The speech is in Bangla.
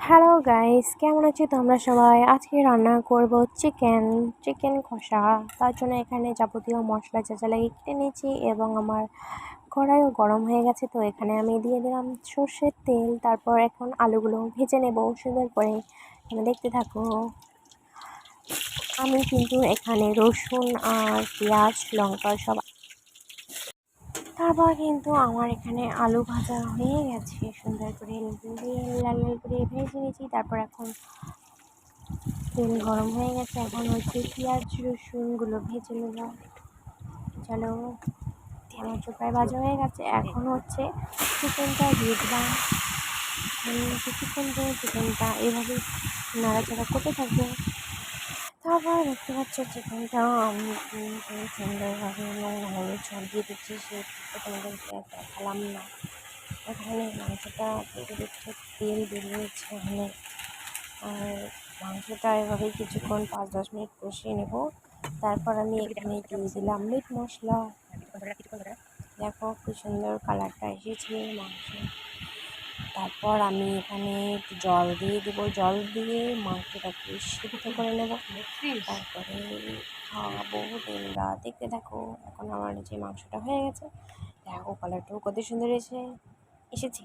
হ্যালো গাইস, কেমন আছো তোমরা সবাই? আজকে রান্না করব চিকেন কষা। তার জন্য এখানে যাবতীয় মশলা যা লাগে কেটে নিয়েছি এবং আমার কড়াইও গরম হয়ে গেছে। তো এখানে আমি দিয়ে দিলাম সর্ষের তেল। তারপর এখন আলুগুলো ভেজে নেব সুন্দর করে। তুমি দেখতে থাকো। আমি কিন্তু এখানে রসুন আর পেঁয়াজ লঙ্কা সব, তারপর কিন্তু আমার এখানে আলু ভাজা হয়ে গেছে সুন্দর করে দিয়ে লাল লাল করে ভেজে নিয়েছি। তারপর এখন তেল গরম হয়ে গেছে, এখন হচ্ছে পেঁয়াজ রসুনগুলো ভেজে নেব। চলো, আমার তো প্রায় ভাজা হয়ে গেছে। এখন হচ্ছে চিকেনটা দিয়ে দিলাম। চিকেনটা এভাবে নাড়াচাড়া করতে থাকবো। তারপর দেখতে পাচ্ছ চিকেনটা আমি সুন্দরভাবে নুন হলুদ সব দিয়ে দিচ্ছি। সেটা তোমাদেরকে দেখালাম না। এখানে মাংসটা থেকে দিচ্ছে, তেল বেরিয়েছে এখানে। আর মাংসটা এভাবে কিছুক্ষণ 5-10 মিনিট কষিয়ে নেব। তারপর আমি এখানে দিয়ে দিলাম মিট মশলা। দেখো কি সুন্দর কালারটা এসেছে মাংস। তারপর আমি এখানে একটু জল দিয়ে দেবো। জল দিয়ে মাংসটাকে সিদ্ধ করে নেব। তারপরে খাওয়াবো তোমরা দেখতে থাকো। এখন আমার যে মাংসটা হয়ে গেছে, দেখো কালারটাও কত সুন্দর এসেছে।